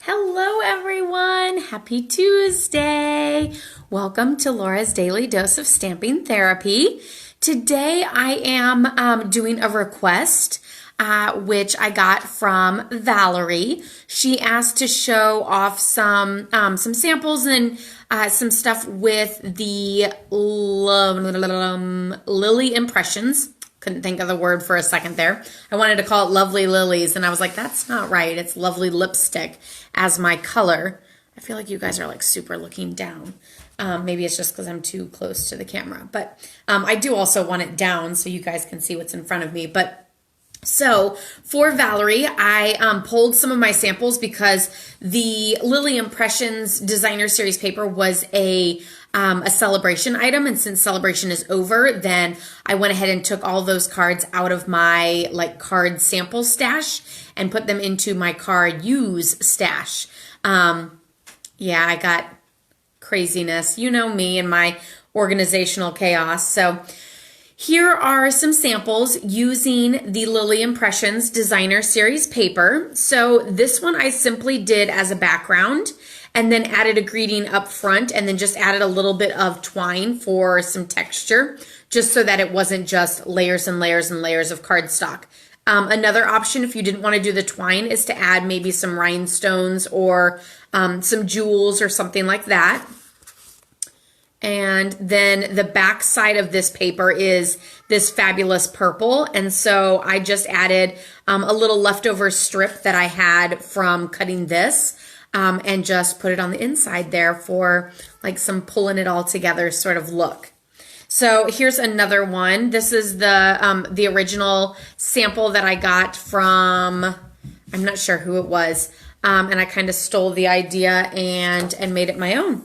Hello everyone, happy Tuesday. Welcome to Laura's Daily Dose of Stamping Therapy. Today I am doing a request which I got from Valerie. She asked to show off some samples and some stuff with the Lily Impressions. Couldn't think of the word for a second there. I wanted to call it Lovely Lilies, and I was like, that's not right. It's Lovely Lipstick as my color. I feel like you guys are like super looking down. Maybe it's just because I'm too close to the camera. But I do also want it down so you guys can see what's in front of me. So for Valerie, I pulled some of my samples because the Lily Impressions Designer Series paper was a celebration item, and since celebration is over, then I went ahead and took all those cards out of my card sample stash and put them into my card use stash. Yeah, I got craziness. You know me and my organizational chaos. So here are some samples using the Lily Impressions Designer Series paper. So this one I simply did as a background and then added a greeting up front and then just added a little bit of twine for some texture, just so that it wasn't just layers and layers and layers of cardstock. Another option, if you didn't want to do the twine, is to add maybe some rhinestones or some jewels or something like that. And then the back side of this paper is this fabulous purple. And so I just added a little leftover strip that I had from cutting this and just put it on the inside there for like some pulling it all together sort of look. So here's another one. This is the original sample that I got from, I'm not sure who it was, and I kind of stole the idea and made it my own.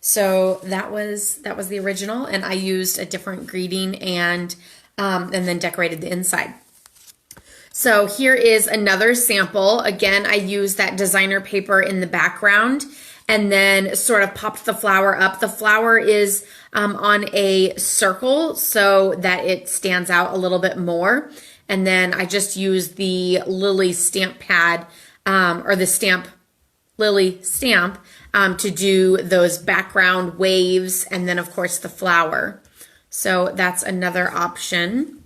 So that was the original, and I used a different greeting and then decorated the inside. So here is another sample. Again, I used that designer paper in the background and then sort of popped the flower up. The flower is on a circle so that it stands out a little bit more. And then I just used the Lily stamp pad or the stamp Lily stamp to do those background waves and then of course the flower. So that's another option.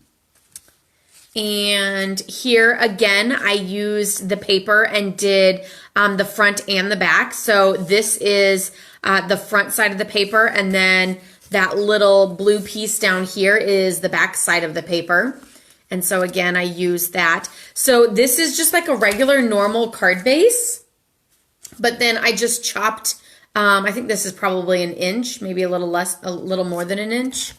And here again, I used the paper and did the front and the back. So this is the front side of the paper, and then that little blue piece down here is the back side of the paper. And so again, I used that. So this is just like a regular normal card base, but then I just chopped, I think this is probably an inch, maybe a little less, a little more than an inch.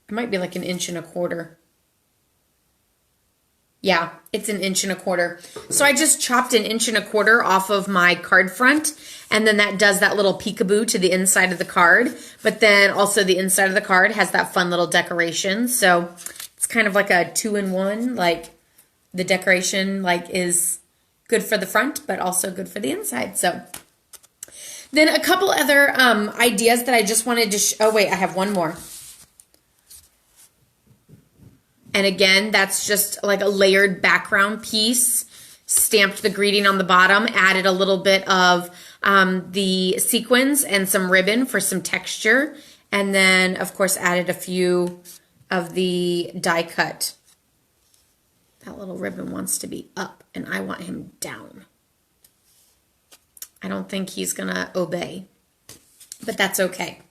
It might be like an inch and a quarter. Yeah, it's an inch and a quarter. So I just chopped an inch and a quarter off of my card front, and then that does that little peekaboo to the inside of the card. But then also the inside of the card has that fun little decoration. So it's kind of like a 2-in-1, like the decoration is good for the front, but also good for the inside. So then a couple other ideas that I just wanted to oh wait, I have one more. And again, that's just like a layered background piece. Stamped the greeting on the bottom, added a little bit of the sequins and some ribbon for some texture. And then, of course, added a few of the die cut. That little ribbon wants to be up, and I want him down. I don't think he's going to obey, but that's okay.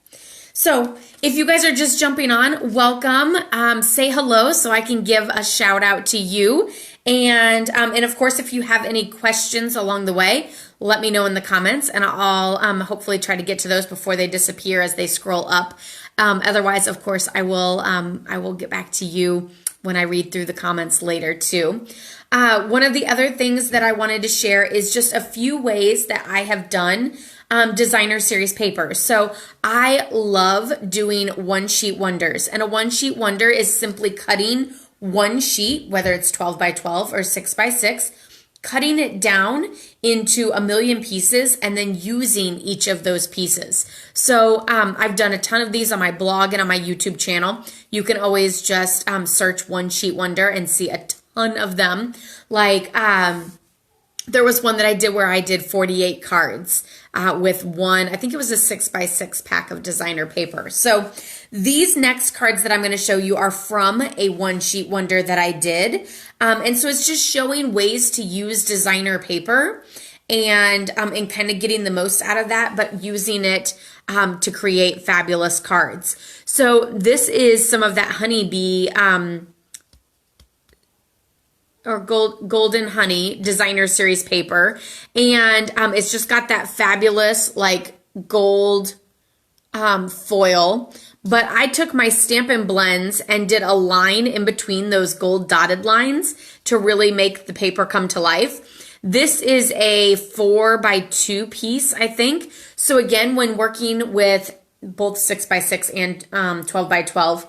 So if you guys are just jumping on, welcome. Say hello so I can give a shout out to you. And of course, if you have any questions along the way, let me know in the comments, and I'll hopefully try to get to those before they disappear as they scroll up. Otherwise, of course, I will get back to you when I read through the comments later too. One of the other things that I wanted to share is just a few ways that I have done designer series paper. So I love doing one sheet wonders, and a one sheet wonder is simply cutting one sheet, whether it's 12 by 12 or 6 by 6, cutting it down into a million pieces and then using each of those pieces. So I've done a ton of these on my blog and on my YouTube channel. You can always just search one sheet wonder and see a ton of them. Like, there was one that I did where I did 48 cards with one, I think it was a 6x6 pack of designer paper. So these next cards that I'm going to show you are from a one sheet wonder that I did. And so it's just showing ways to use designer paper and kind of getting the most out of that, but using it to create fabulous cards. So this is some of that honeybee or golden honey designer series paper, and it's just got that fabulous like gold foil. But I took my Stampin' blends and did a line in between those gold dotted lines to really make the paper come to life. This is a 4x2 piece, I think. So again, when working with both 6x6 and 12x12,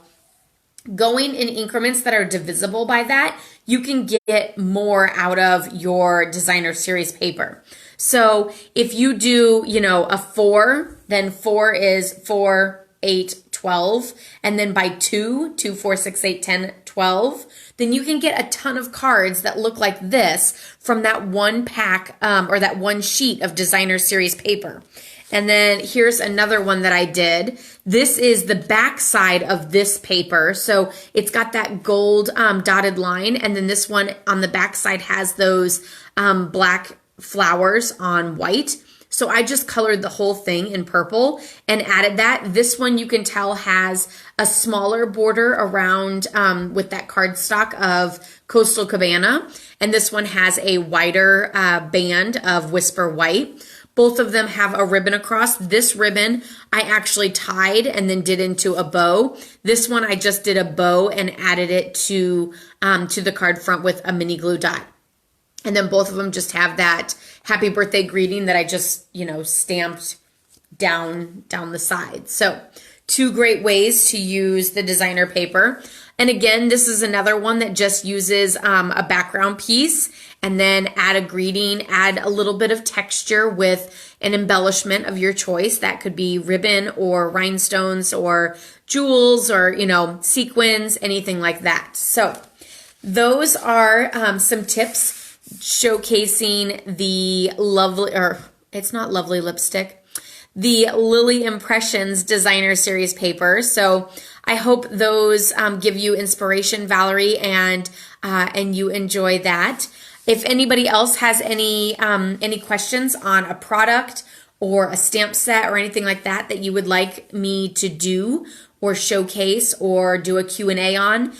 going in increments that are divisible by that, you can get more out of your designer series paper. So if you do, a 4, then 4 is 4, 8, 12, and then by 2, 2, 4, 6, 8, 10, 12, then you can get a ton of cards that look like this from that one pack or that one sheet of designer series paper. And then here's another one that I did. This is the back side of this paper. So it's got that gold dotted line. And then this one on the back side has those black flowers on white. So I just colored the whole thing in purple and added that. This one you can tell has a smaller border around with that cardstock of Coastal Cabana. And this one has a wider band of Whisper White. Both of them have a ribbon across. This ribbon I actually tied and then did into a bow. This one I just did a bow and added it to the card front with a mini glue dot. And then both of them just have that happy birthday greeting that I just, stamped down the side. So 2 great ways to use the designer paper. And again, this is another one that just uses a background piece and then add a greeting, add a little bit of texture with an embellishment of your choice. That could be ribbon or rhinestones or jewels or, sequins, anything like that. So those are some tips showcasing the lovely, or it's not lovely lipstick, the Lily Impressions designer series paper. So I hope those give you inspiration, Valerie, and you enjoy that. If anybody else has any questions on a product or a stamp set or anything like that that you would like me to do or showcase or do a Q&A on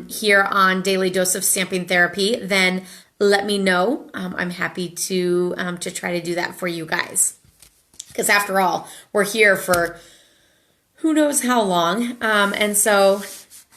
here on Daily Dose of Stamping Therapy, then let me know. I'm happy to try to do that for you guys. Because after all, we're here for who knows how long. And so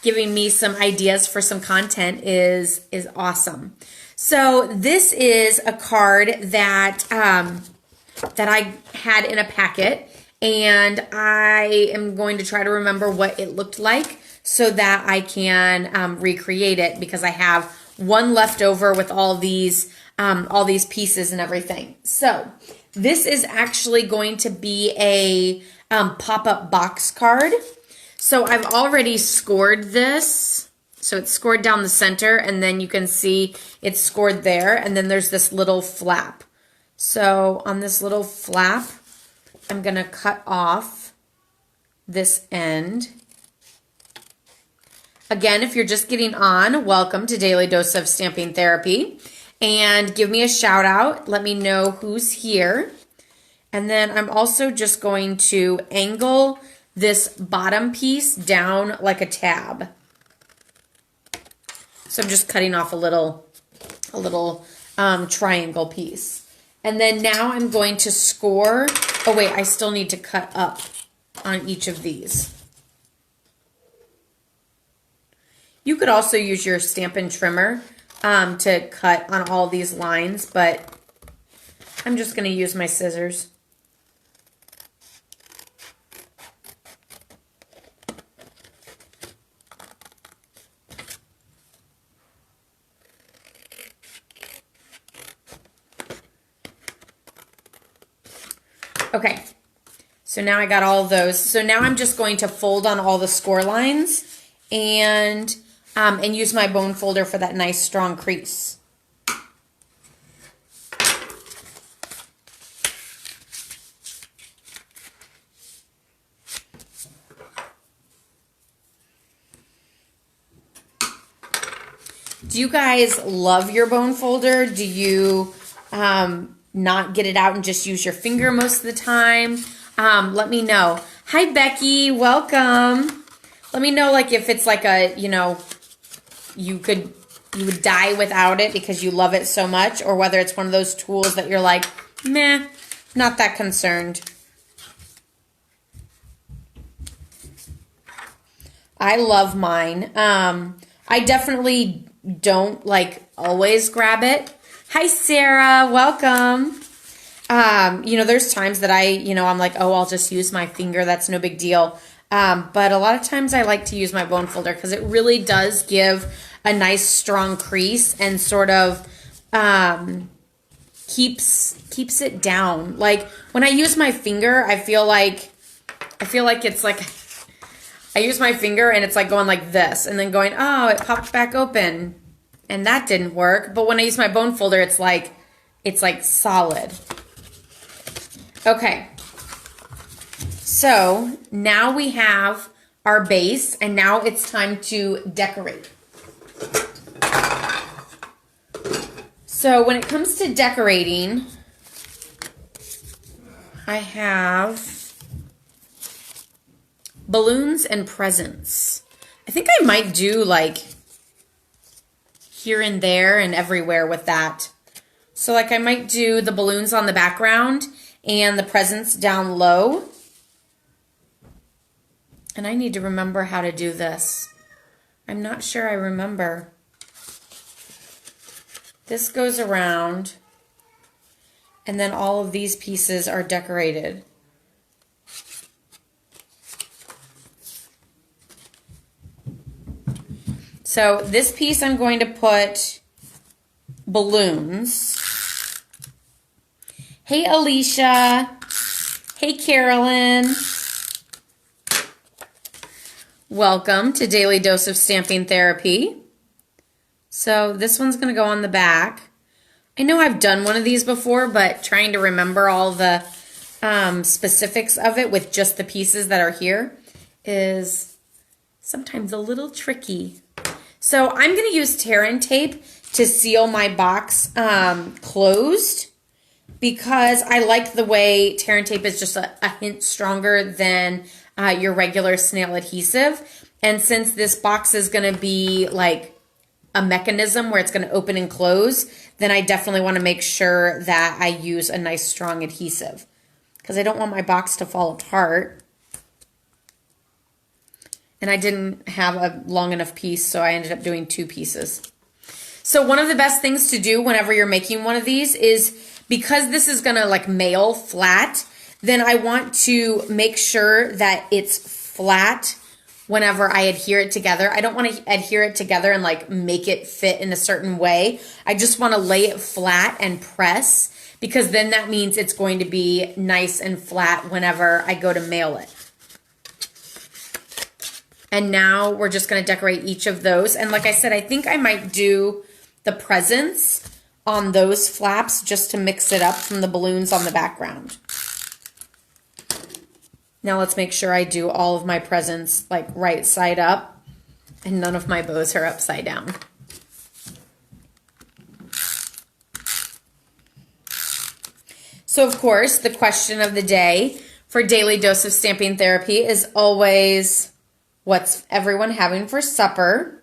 giving me some ideas for some content is awesome. So this is a card that that I had in a packet, and I am going to try to remember what it looked like so that I can recreate it, because I have one left over with all these pieces and everything. So this is actually going to be a pop-up box card. So I've already scored this. So it's scored down the center, and then you can see it's scored there, and then there's this little flap. So on this little flap, I'm going to cut off this end. Again, if you're just getting on, welcome to Daily Dose of Stamping Therapy. And give me a shout out. Let me know who's here. And then I'm also just going to angle this bottom piece down like a tab. So I'm just cutting off a little triangle piece. And then now I'm going to score. Oh wait, I still need to cut up on each of these. You could also use your Stampin' trimmer to cut on all these lines, but I'm just going to use my scissors. Okay, so now I got all of those. So now I'm just going to fold on all the score lines, and and use my bone folder for that nice strong crease. Do you guys love your bone folder? Do you not get it out and just use your finger most of the time? Let me know. Hi, Becky. Welcome. Let me know, like, if it's like a, you know, you would die without it because you love it so much, or whether it's one of those tools that you're like, meh, not that concerned. I love mine. I definitely don't like always grab it. Hi, Sarah. Welcome. You know, there's times that I'm like, oh, I'll just use my finger. That's no big deal. But a lot of times I like to use my bone folder because it really does give a nice strong crease and sort of keeps it down. Like when I use my finger, I feel like it's like I use my finger and it's like going like this and then going, oh, it popped back open and that didn't work. But when I use my bone folder, it's like solid. Okay. So now we have our base and now it's time to decorate. So when it comes to decorating, I have balloons and presents. I think I might do like here and there and everywhere with that. So like I might do the balloons on the background and the presents down low. And I need to remember how to do this. I'm not sure I remember. This goes around and then all of these pieces are decorated. So this piece I'm going to put balloons. Hey, Alicia. Hey, Carolyn. Welcome to Daily Dose of Stamping Therapy. So this one's going to go on the back. I know I've done one of these before, but trying to remember all the specifics of it with just the pieces that are here is sometimes a little tricky. So I'm going to use tear and tape to seal my box closed because I like the way tear and tape is just a hint stronger than your regular snail adhesive. And since this box is going to be like a mechanism where it's going to open and close, then I definitely want to make sure that I use a nice strong adhesive because I don't want my box to fall apart. And I didn't have a long enough piece, so I ended up doing 2 pieces. So one of the best things to do whenever you're making one of these is, because this is gonna like mail flat, then I want to make sure that it's flat whenever I adhere it together. I don't want to adhere it together and like make it fit in a certain way. I just want to lay it flat and press, because then that means it's going to be nice and flat whenever I go to mail it. And now we're just going to decorate each of those. And like I said, I think I might do the presents on those flaps just to mix it up from the balloons on the background. Now let's make sure I do all of my presents like right side up and none of my bows are upside down. So of course, the question of the day for Daily Dose of Stamping Therapy is always, what's everyone having for supper?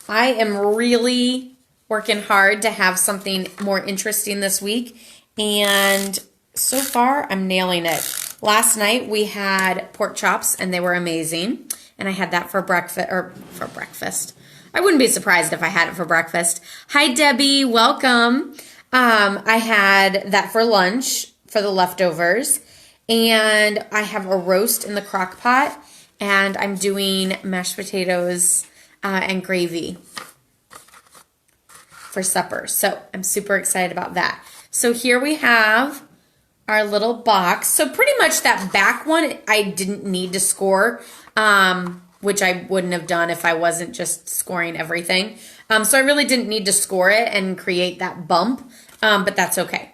I am really working hard to have something more interesting this week, and so far I'm nailing it. Last night we had pork chops and they were amazing, and I had that for breakfast. I wouldn't be surprised if I had it for breakfast. Hi Debbie, welcome. I had that for lunch for the leftovers, and I have a roast in the crock pot. And I'm doing mashed potatoes and gravy for supper. So I'm super excited about that. So here we have our little box. So pretty much that back one, I didn't need to score. which I wouldn't have done if I wasn't just scoring everything. So I really didn't need to score it and create that bump, but that's okay.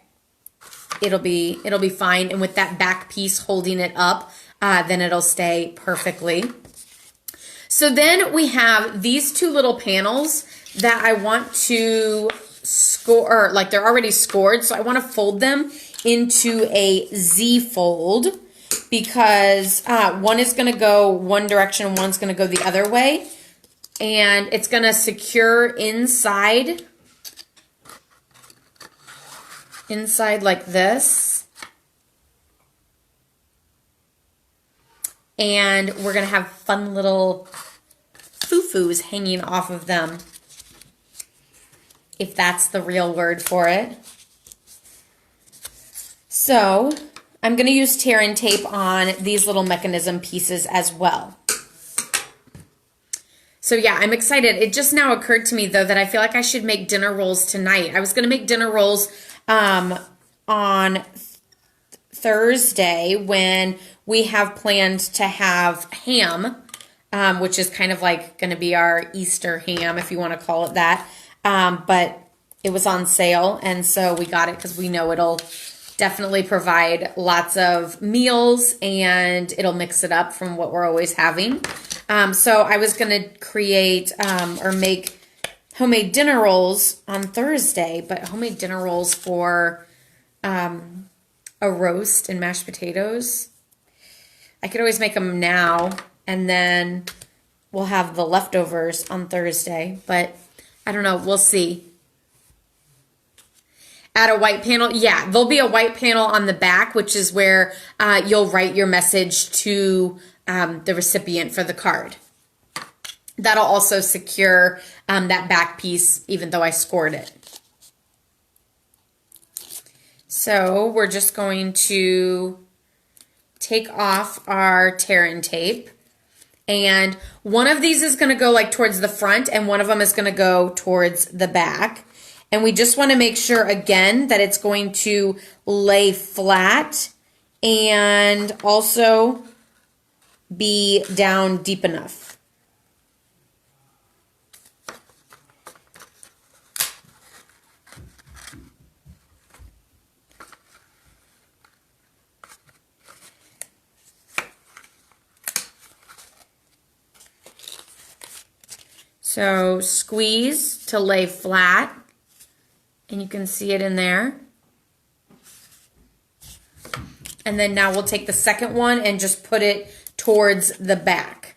It'll be fine. And with that back piece holding it up, then it'll stay perfectly. So then we have these two little panels that I want to score, like they're already scored. So I want to fold them into a Z fold because one is going to go one direction, one's going to go the other way. And it's going to secure inside like this. And we're going to have fun little foo-foos hanging off of them, if that's the real word for it. So I'm going to use tear and tape on these little mechanism pieces as well. So yeah, I'm excited. It just now occurred to me though that I feel like I should make dinner rolls tonight. I was going to make dinner rolls on Thursday when we have planned to have ham, which is kind of like going to be our Easter ham, if you want to call it that. But it was on sale, and so we got it because we know it'll definitely provide lots of meals and it'll mix it up from what we're always having. So I was going to create or make homemade dinner rolls on Thursday, but homemade dinner rolls for a roast and mashed potatoes. I could always make them now, and then we'll have the leftovers on Thursday, but I don't know. We'll see. Add a white panel. Yeah, there'll be a white panel on the back, which is where you'll write your message to the recipient for the card. That'll also secure that back piece, even though I scored it. So we're just going to take off our tear and tape. And one of these is going to go like towards the front and one of them is going to go towards the back. And we just want to make sure again that it's going to lay flat and also be down deep enough. So squeeze to lay flat, and you can see it in there. And then now we'll take the second one and just put it towards the back.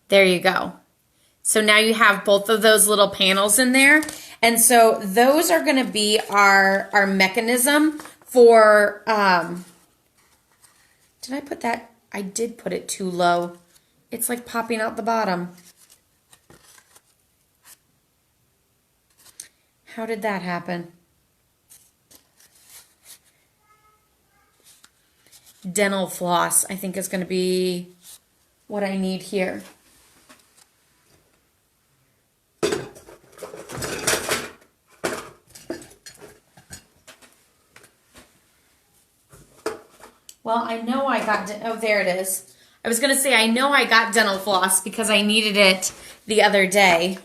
There you go. So now you have both of those little panels in there. And so those are going to be our mechanism for, did I put that? I did put it too low. It's like popping out the bottom. How did that happen? Dental floss, I think, is going to be what I need here. Well, I know I got, oh, there it is. I was going to say, I know I got dental floss because I needed it the other day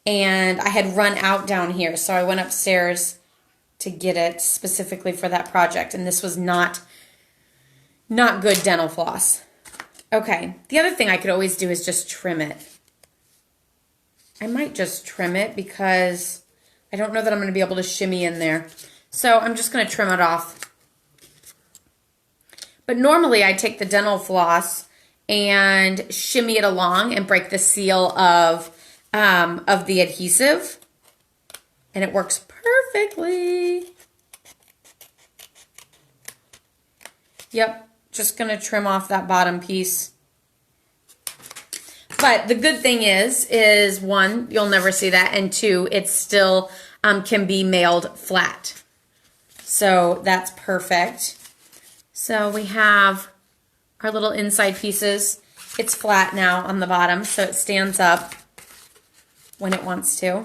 and I had run out down here. So I went upstairs to get it specifically for that project. And this was not good dental floss. Okay. The other thing I could always do is just trim it. I might just trim it because I don't know that I'm going to be able to shimmy in there. So I'm just going to trim it off. But normally I take the dental floss and shimmy it along and break the seal of the adhesive. And it works perfectly. Yep, just going to trim off that bottom piece. But the good thing is one, you'll never see that, and two, it's still can be mailed flat. So that's perfect. So we have our little inside pieces. It's flat now on the bottom, so it stands up when it wants to.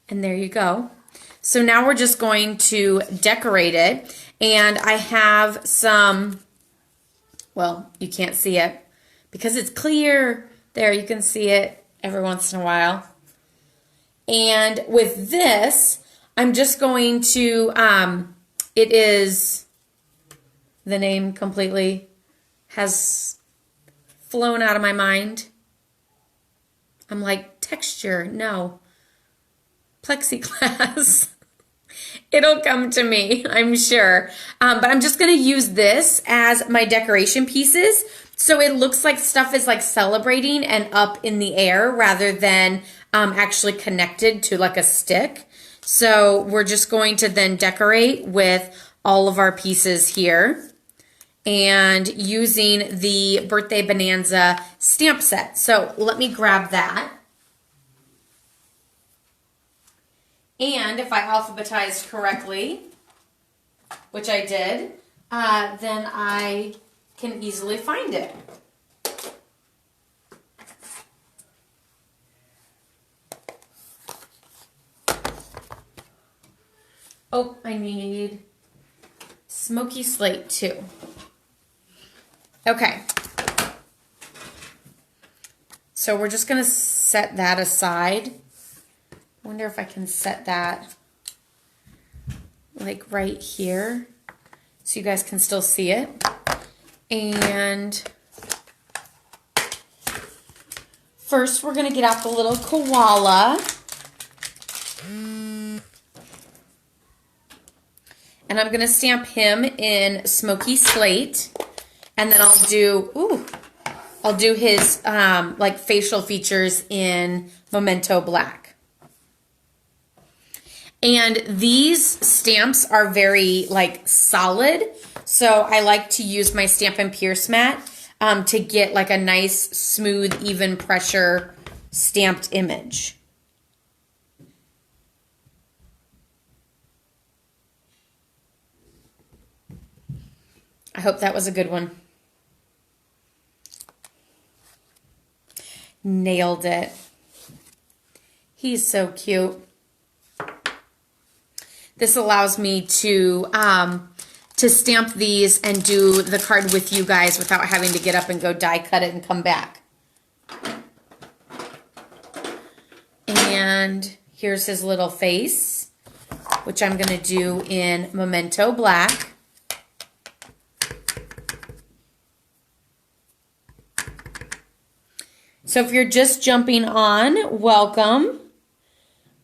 And there you go. So now we're just going to decorate it. And I have some, well, you can't see it because it's clear. There, you can see it every once in a while. And with this, I'm just going to, it is, the name completely has flown out of my mind. I'm like, texture, no. Plexiglass. It'll come to me, I'm sure. But I'm just going to use this as my decoration pieces. So it looks like stuff is like celebrating and up in the air rather than actually connected to like a stick. So we're just going to then decorate with all of our pieces here and using the Birthday Bonanza stamp set. So let me grab that. And if I alphabetized correctly, which I did, then I can easily find it. Oh, I need Smoky Slate too. Okay. So we're just going to set that aside. I wonder if I can set that like right here so you guys can still see it. And first we're going to get out the little koala. And I'm going to stamp him in Smoky Slate. And then I'll do his like facial features in Memento Black. And these stamps are very like solid. So I like to use my Stampin' Pierce mat to get like a nice, smooth, even pressure stamped image. I hope that was a good one. Nailed it. He's so cute. This allows me to stamp these and do the card with you guys without having to get up and go die cut it and come back. And here's his little face, which I'm going to do in Memento Black. So if you're just jumping on, welcome.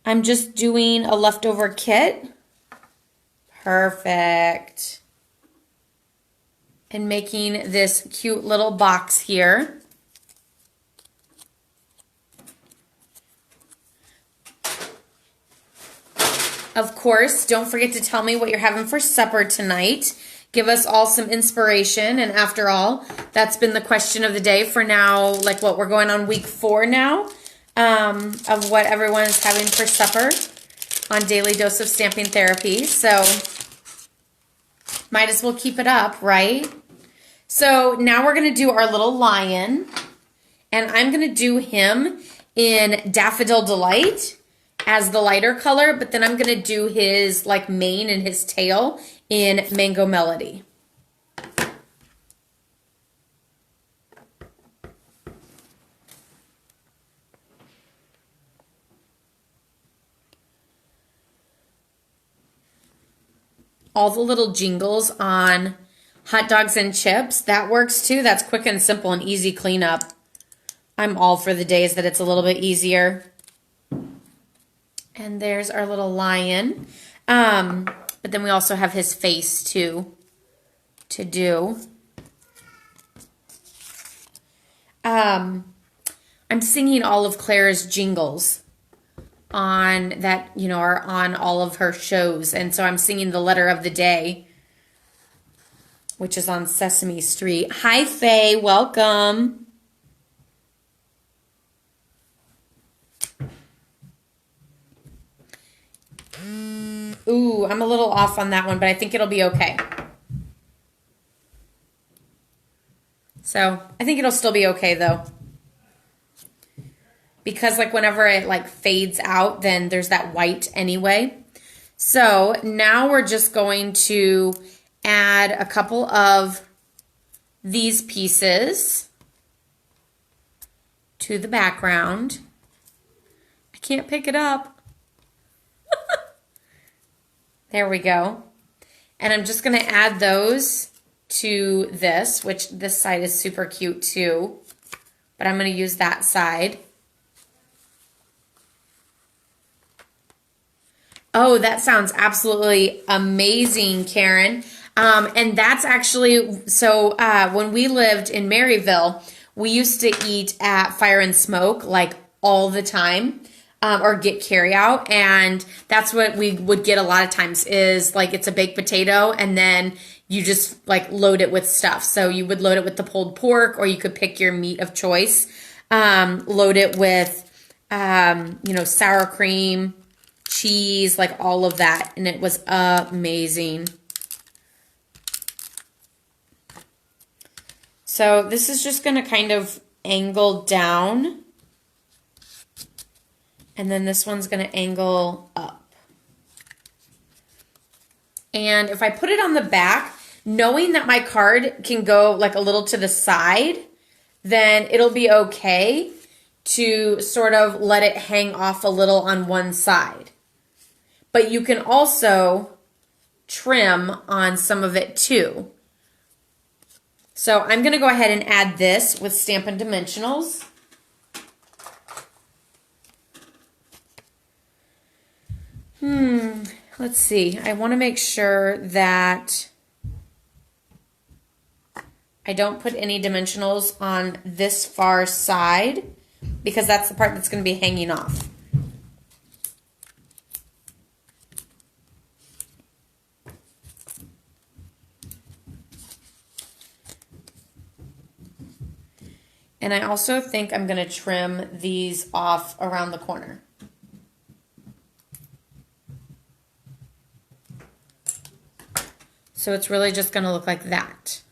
I'm just doing a leftover kit. Perfect. And making this cute little box here. Of course, don't forget to tell me what you're having for supper tonight. Give us all some inspiration. And after all, that's been the question of the day for now. Like what, we're going on week 4 now of what everyone is having for supper on Daily Dose of Stamping Therapy. So might as well keep it up, right? So now we're going to do our little lion. And I'm going to do him in Daffodil Delight as the lighter color, but then I'm going to do his like mane and his tail in Mango Melody. All the little jingles on hot dogs and chips, that works too. That's quick and simple and easy cleanup. I'm all for the days that it's a little bit easier. And there's our little lion. But then we also have his face too to do. I'm singing all of Claire's jingles on that, you know, are on all of her shows. And so I'm singing the letter of the day, which is on Sesame Street. Hi, Faye. Welcome. Ooh, I'm a little off on that one, but I think it'll be okay. So I think it'll still be okay though. Because like whenever it like fades out, then there's that white anyway. So now we're just going to add a couple of these pieces to the background. I can't pick it up. There we go. And I'm just going to add those to this, which this side is super cute too. But I'm going to use that side. Oh, that sounds absolutely amazing, Karen. And that's actually, so when we lived in Maryville, we used to eat at Fire and Smoke like all the time, or get carry out. And that's what we would get a lot of times is like it's a baked potato and then you just like load it with stuff. So you would load it with the pulled pork or you could pick your meat of choice. Load it with, sour cream, cheese, like all of that. And it was amazing. So this is just going to kind of angle down. And then this one's going to angle up. And if I put it on the back, knowing that my card can go like a little to the side, then it'll be okay to sort of let it hang off a little on one side. But you can also trim on some of it too. So I'm going to go ahead and add this with Stampin' Dimensionals. Let's see. I want to make sure that I don't put any dimensionals on this far side because that's the part that's going to be hanging off. And I also think I'm going to trim these off around the corner. So it's really just going to look like that.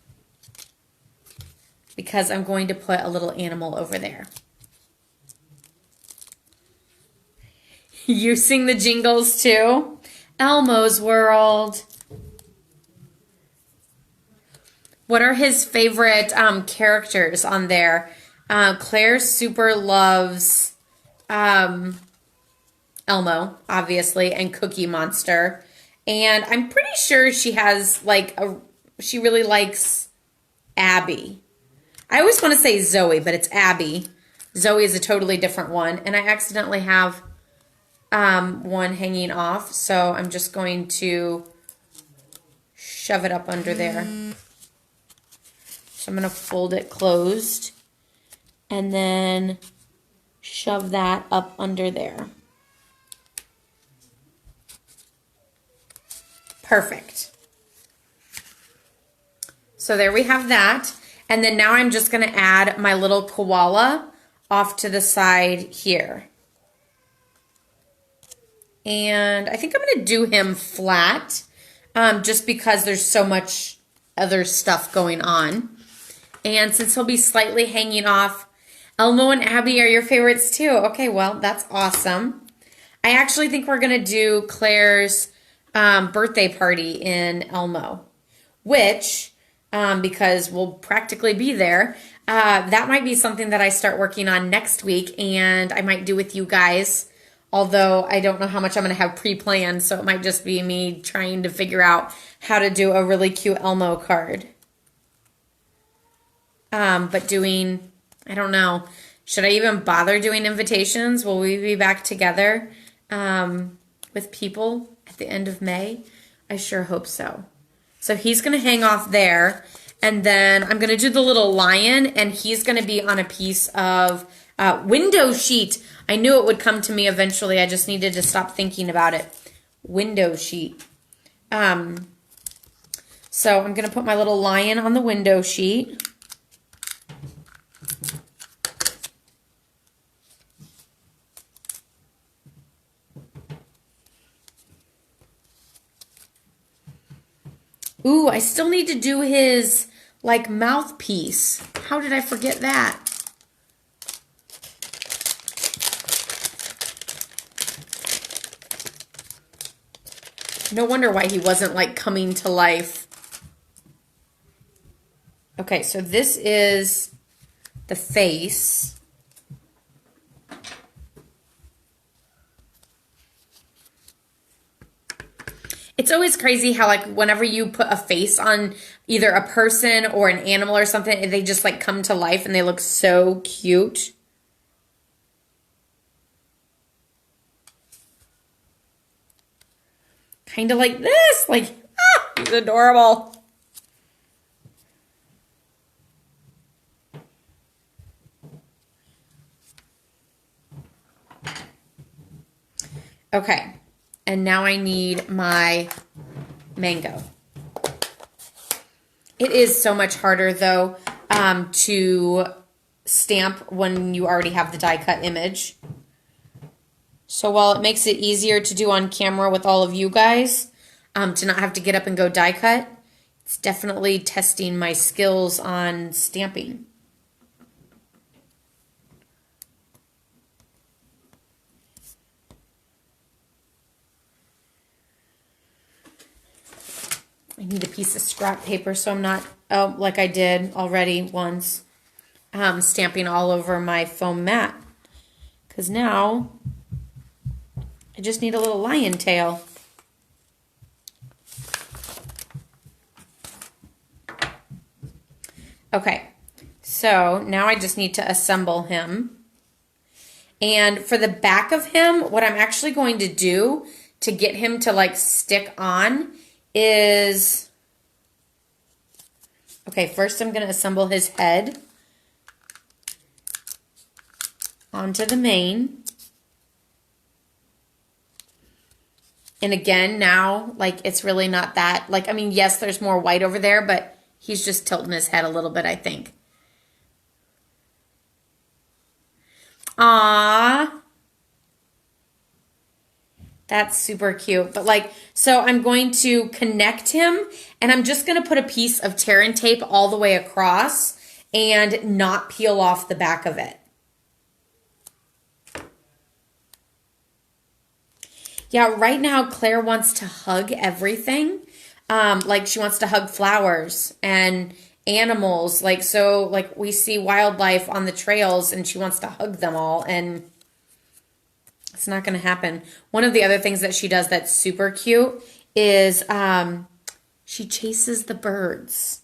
Because I'm going to put a little animal over there. You sing the jingles too? Elmo's World. What are his favorite characters on there? Claire super loves Elmo, obviously, and Cookie Monster. And I'm pretty sure she has like she really likes Abby. I always want to say Zoe, but it's Abby. Zoe is a totally different one. And I accidentally have one hanging off. So I'm just going to shove it up under there. So I'm going to fold it closed. And then shove that up under there. Perfect. So there we have that. And then now I'm just going to add my little koala off to the side here. And I think I'm going to do him flat just because there's so much other stuff going on. And since he'll be slightly hanging off, Elmo and Abby are your favorites too. Okay, well, that's awesome. I actually think we're going to do Claire's birthday party in Elmo, which, because we'll practically be there, that might be something that I start working on next week and I might do with you guys, although I don't know how much I'm going to have pre-planned, so it might just be me trying to figure out how to do a really cute Elmo card. But doing, I don't know, should I even bother doing invitations? Will we be back together with people at the end of May? I sure hope so. So he's going to hang off there. And then I'm going to do the little lion. And he's going to be on a piece of window sheet. I knew it would come to me eventually. I just needed to stop thinking about it. Window sheet. So I'm going to put my little lion on the window sheet. Ooh, I still need to do his, like, mouthpiece. How did I forget that? No wonder why he wasn't, like, coming to life. Okay, so this is the face. It's always crazy how, like, whenever you put a face on either a person or an animal or something, they just, like, come to life and they look so cute. Kind of like this. Like, he's adorable. Okay. And now I need my mango. It is so much harder, though, to stamp when you already have the die cut image. So while it makes it easier to do on camera with all of you guys, to not have to get up and go die cut, it's definitely testing my skills on stamping. I need a piece of scrap paper so I'm not, like I did already once, stamping all over my foam mat. Because now I just need a little lion tail. Okay, so now I just need to assemble him. And for the back of him, what I'm actually going to do to get him to, like, stick on is, okay, first I'm going to assemble his head onto the mane. And again, now, like, it's really not that, like, I mean, yes, there's more white over there, but he's just tilting his head a little bit, I think. Aww. That's super cute. But, like, so I'm going to connect him, and I'm just going to put a piece of tear and tape all the way across and not peel off the back of it. Yeah, right now Claire wants to hug everything. Like, she wants to hug flowers and animals. Like, so, like, we see wildlife on the trails and she wants to hug them all, and it's not going to happen. One of the other things that she does that's super cute is she chases the birds.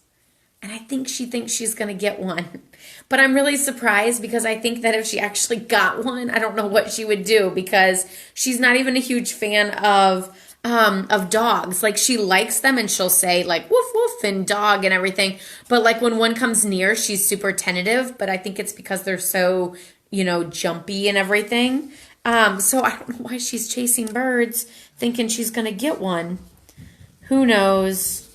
And I think she thinks she's going to get one. But I'm really surprised because I think that if she actually got one, I don't know what she would do, because she's not even a huge fan of dogs. Like, she likes them and she'll say, like, woof woof and dog and everything. But, like, when one comes near, she's super tentative. But I think it's because they're so, you know, jumpy and everything. So I don't know why she's chasing birds thinking she's going to get one. Who knows?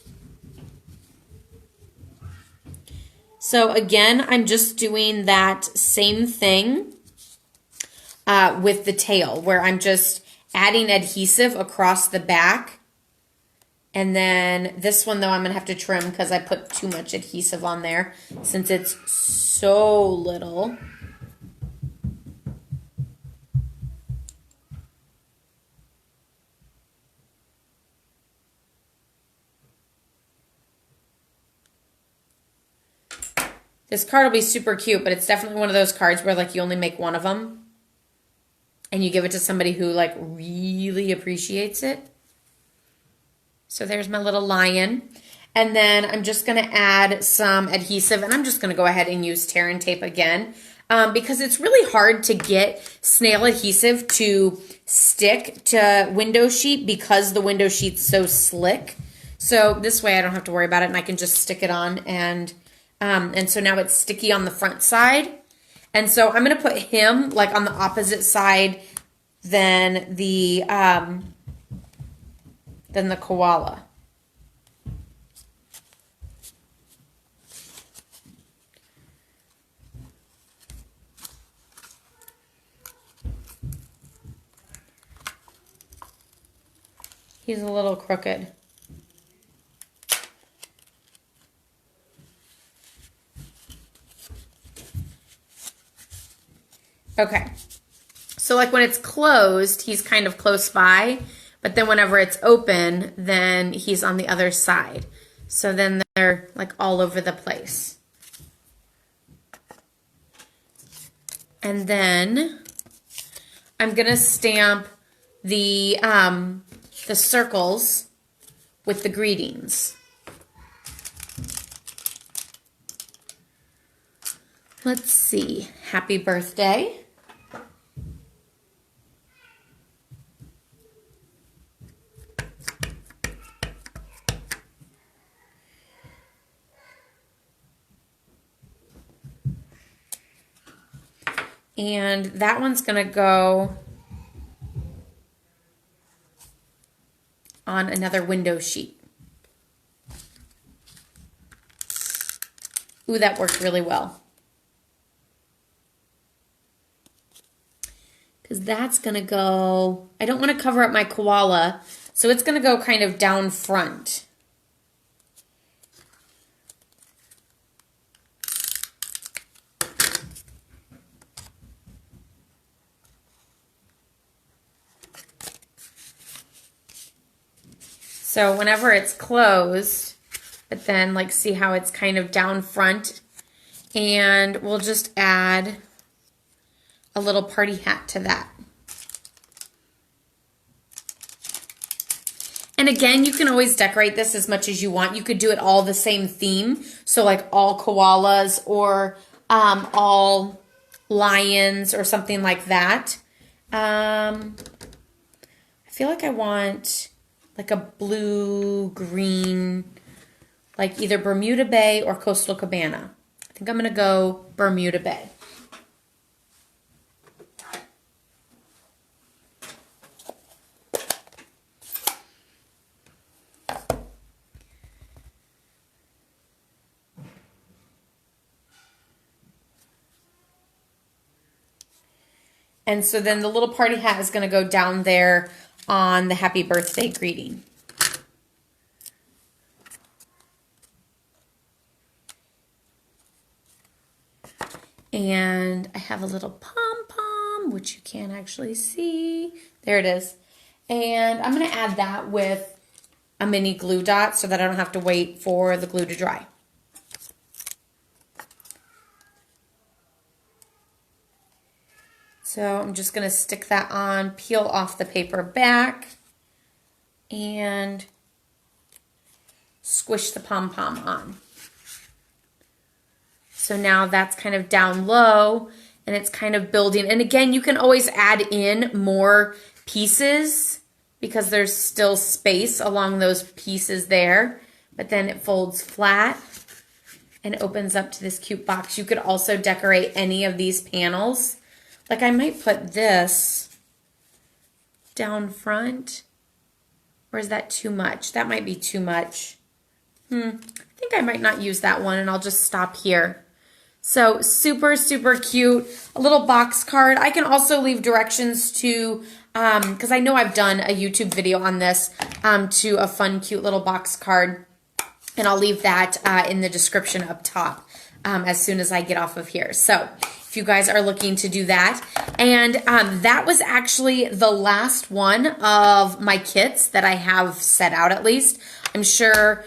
So again, I'm just doing that same thing with the tail, where I'm just adding adhesive across the back. And then this one, though, I'm going to have to trim because I put too much adhesive on there since it's so little. This card will be super cute, but it's definitely one of those cards where, like, you only make one of them and you give it to somebody who, like, really appreciates it. So there's my little lion. And then I'm just going to add some adhesive, and I'm just going to go ahead and use tear and tape again because it's really hard to get snail adhesive to stick to window sheet because the window sheet's so slick. So this way I don't have to worry about it, and I can just stick it on, and so now it's sticky on the front side. And so I'm going to put him, like, on the opposite side than the koala. He's a little crooked. Okay. So like when it's closed, he's kind of close by, but then whenever it's open, then he's on the other side. So then they're like all over the place. And then I'm gonna stamp the circles with the greetings. Let's see. Happy birthday. And that one's going to go on another window sheet. Ooh, that worked really well. Because that's going to go, I don't want to cover up my koala, so it's going to go kind of down front. So whenever it's closed, but then like see how it's kind of down front, and we'll just add a little party hat to that. And again, you can always decorate this as much as you want. You could do it all the same theme. So like all koalas or all lions or something like that. I feel like I want like a blue, green, like either Bermuda Bay or Coastal Cabana. I think I'm going to go Bermuda Bay. And so then the little party hat is going to go down there on the happy birthday greeting. And I have a little pom-pom, which you can't actually see. There it is. And I'm going to add that with a mini glue dot so that I don't have to wait for the glue to dry. So I'm just going to stick that on, peel off the paper back, and squish the pom-pom on. So now that's kind of down low, and it's kind of building. And again, you can always add in more pieces because there's still space along those pieces there. But then it folds flat and opens up to this cute box. You could also decorate any of these panels. Like I might put this down front, or is that too much? That might be too much. I think I might not use that one, and I'll just stop here. So super, super cute. A little box card. I can also leave directions to, because I know I've done a YouTube video on this, to a fun, cute little box card. And I'll leave that in the description up top as soon as I get off of here. So if you guys are looking to do that. And that was actually the last one of my kits that I have set out, at least. I'm sure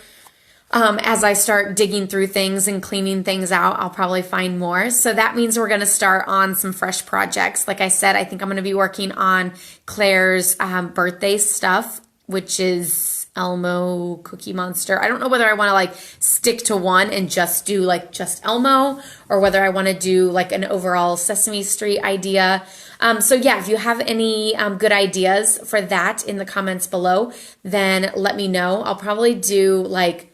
as I start digging through things and cleaning things out, I'll probably find more. So that means we're going to start on some fresh projects. Like I said, I think I'm going to be working on Claire's birthday stuff, which is Elmo, Cookie Monster. I don't know whether I want to like stick to one and just do like just Elmo, or whether I want to do like an overall Sesame Street idea. So yeah, if you have any good ideas for that in the comments below, then let me know. I'll probably do like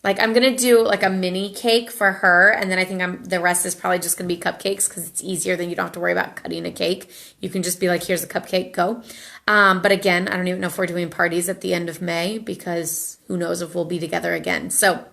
I'm going to do like a mini cake for her, and then I think the rest is probably just going to be cupcakes because it's easier than you don't have to worry about cutting a cake. You can just be like, here's a cupcake, go. But again, I don't even know if we're doing parties at the end of May because who knows if we'll be together again. So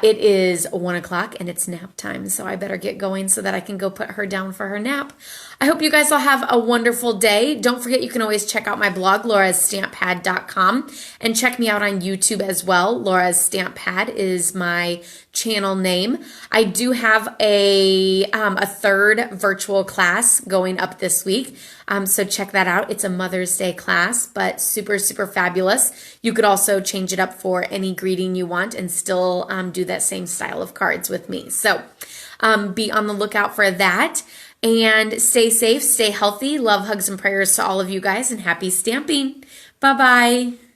It is 1 o'clock and it's nap time, so I better get going so that I can go put her down for her nap. I hope you guys all have a wonderful day. Don't forget you can always check out my blog, laurastamppad.com, and check me out on YouTube as well. Laura's Stamp Pad is my channel name. I do have a third virtual class going up this week, so check that out. It's a Mother's Day class, but super, super fabulous. You could also change it up for any greeting you want and still do that same style of cards with me. So be on the lookout for that. And stay safe, stay healthy. Love, hugs, and prayers to all of you guys, and happy stamping. Bye-bye.